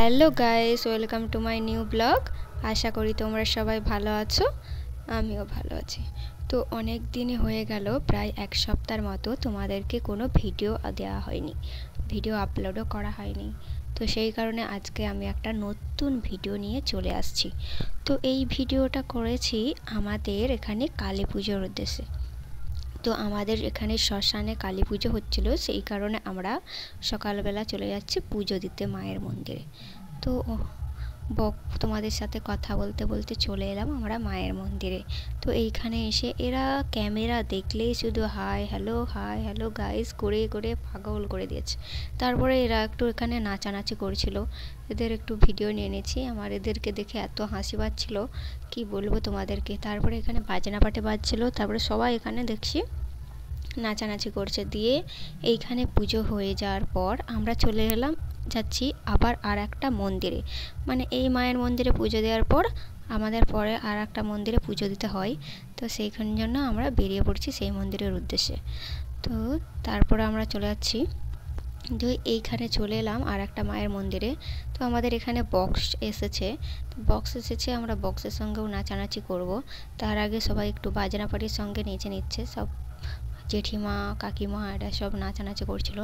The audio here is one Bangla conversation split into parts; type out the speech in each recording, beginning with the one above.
Hello guys, welcome to my new blog. আশা করি তোমরা সবাই ভালো আছো, আমিও ভালো আছি। তো অনেক দিনই হয়ে গেল, প্রায় এক সপ্তাহের মতো তোমাদেরকে কোনো ভিডিও দেওয়া হয়নি, ভিডিও আপলোডও করা হয়নি। তো সেই কারণে আজকে আমি একটা নতুন ভিডিও নিয়ে চলে আসছি। তো এই ভিডিওটা করেছি আমাদের এখানে কালী পুজোর উদ্দেশ্যে। তো আমাদের এখানে শ্মশানে কালী পুজো হচ্ছিল, সেই কারণে আমরা সকালবেলা চলে যাচ্ছি পুজো দিতে মায়ের মন্দিরে। তো তোমাদের সাথে কথা বলতে বলতে চলে এলাম আমরা মায়ের মন্দিরে। তো এইখানে এসে এরা ক্যামেরা দেখলেই শুধু হাই হ্যালো গাইস করে করে পাগল করে দিয়েছে। তারপরে এরা একটু এখানে নাচানাচি করছিল, এদের একটু ভিডিও নিয়ে নিয়েছি। আমার এদেরকে দেখে এত হাসি পাচ্ছিল কি বলবো তোমাদেরকে। তারপরে এখানে বাজনা পাটে বাজছিল, তারপরে সবাই এখানে দেখছি নাচানাচি করছে। দিয়ে এইখানে পুজো হয়ে যাওয়ার পর আমরা চলে যাচ্ছি আবার আর একটা মন্দিরে, মানে এই মায়ের মন্দিরে পুজো দেওয়ার পর আমাদের পরে আর একটা মন্দিরে পুজো দিতে হয়। তো সেইখানের জন্য আমরা বেরিয়ে পড়ছি সেই মন্দিরের উদ্দেশ্যে। তো তারপরে আমরা চলে যাচ্ছি, তো এইখানে চলে এলাম আর একটা মায়ের মন্দিরে। তো আমাদের এখানে বক্স এসেছে, আমরা বক্সের সঙ্গেও নাচানাচি করব। তার আগে সবাই একটু বাজনা পাটির সঙ্গে নেচে নিচ্ছে, সব জেঠিমা কাকিমা এরা সব নাচানাচি করছিল।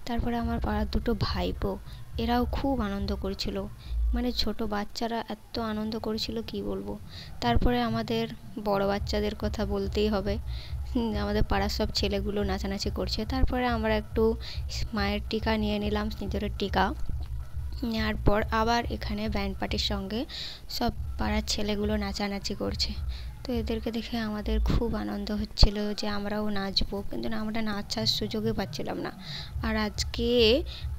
তারপরে আমার পাড়ার দুটো ভাইপো, এরাও খুব আনন্দ করছিল, মানে ছোট বাচ্চারা এত আনন্দ করেছিল কি বলবো। তারপরে আমাদের বড় বাচ্চাদের কথা বলতেই হবে, আমাদের পাড়ার সব ছেলেগুলো নাচানাচি করছে। তারপরে আমরা একটু মায়ের টিকা নিয়ে নিলাম, সিঁদুরের টিকা নেওয়ার পর আবার এখানে ব্যান্ড পার্টির সঙ্গে সব পাড়ার ছেলেগুলো নাচানাচি করছে। তো এদেরকে দেখে আমাদের খুব আনন্দ হচ্ছিল যে আমরাও নাচবো, কিন্তু আমরা নাচার সুযোগই পাচ্ছিলাম না। আর আজকে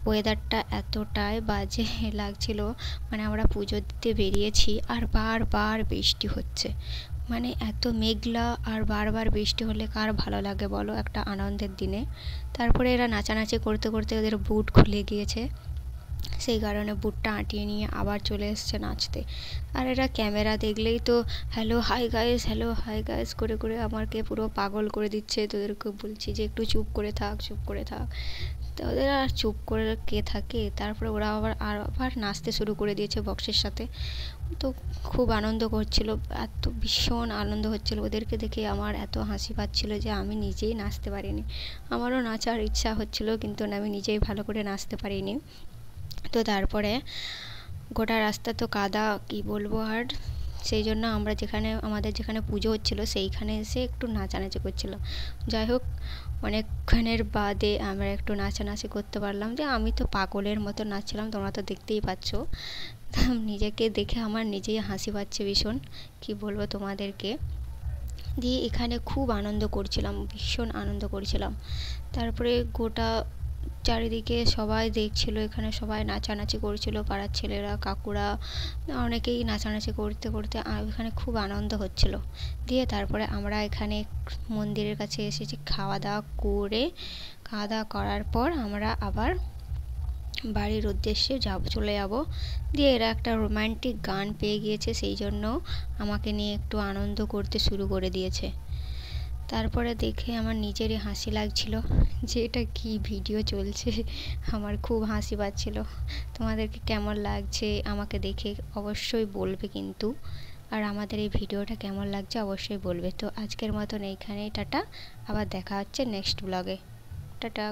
ওয়েদারটা এতটাই বাজে লাগছিল, মানে আমরা পুজো দিতে বেরিয়েছি আর বারবার বৃষ্টি হচ্ছে, মানে এত মেঘলা আর বারবার বৃষ্টি হলে কার ভালো লাগে বলো একটা আনন্দের দিনে। তারপরে এরা নাচানাচি করতে করতে ওদের বুট খুলে গিয়েছে, সেই কারণে বুটটা আঁটিয়ে নিয়ে আবার চলে এসছে নাচতে। আর এরা ক্যামেরা দেখলেই তো হ্যালো হাই গাইস করে করে আমাকে পুরো পাগল করে দিচ্ছে। তোদেরকে বলছি যে একটু চুপ করে থাক। তো ওদের আর চুপ করে কে থাকে। তারপরে ওরা আবার নাচতে শুরু করে দিয়েছে বক্সের সাথে। তো খুব আনন্দ করছিল, এত ভীষণ আনন্দ হচ্ছিল ওদেরকে দেখে। আমার এত হাসি পাচ্ছিল যে আমি নিজেই নাচতে পারিনি। আমারও নাচার ইচ্ছা হচ্ছিল, কিন্তু আমি নিজেই ভালো করে নাচতে পারিনি। তো তারপরে গোটা রাস্তা তো কাদা, কি বলবো। আর সেই জন্য আমরা আমাদের যেখানে পুজো হচ্ছিলো সেইখানে এসে একটু নাচানাচি করছিল। যাই হোক, অনেকক্ষণের বাদে আমরা একটু নাচানাচি করতে পারলাম, যে আমি তো পাগলের মতো নাচছিলাম, তোমরা তো দেখতেই পাচ্ছ। নিজেকে দেখে আমার নিজেই হাসি পাচ্ছে ভীষণ, কি বলবো তোমাদেরকে। দিয়ে এখানে খুব আনন্দ করছিলাম, ভীষণ আনন্দ করছিলাম। তারপরে গোটা চারিদিকে সবাই দেখছিল, এখানে সবাই নাচানাচি করছিল, পাড়ার ছেলেরা কাকুরা অনেকেই নাচানাচি করতে করতে এখানে খুব আনন্দ হচ্ছিল। দিয়ে তারপরে আমরা এখানে মন্দিরের কাছে এসেছি, খাওয়া দাওয়া করার পর আমরা আবার বাড়ির উদ্দেশ্যে চলে যাব। দিয়ে এরা একটা রোম্যান্টিক গান পেয়ে গিয়েছে, সেই জন্য আমাকে নিয়ে একটু আনন্দ করতে শুরু করে দিয়েছে। তারপরে দেখে আমার নিজেরই হাসি লাগছিল যে এটা কি ভিডিও চলছে, আমার খুব হাসি পাচ্ছিল। তোমাদেরকে কেমন লাগছে আমাকে দেখে অবশ্যই বলবে কিন্তু, আর আমাদের এই ভিডিওটা কেমন লাগছে অবশ্যই বলবে। তো আজকের মতন এইখানেই টাটা, আবার দেখা হচ্ছে নেক্সট ব্লগে। টাটা।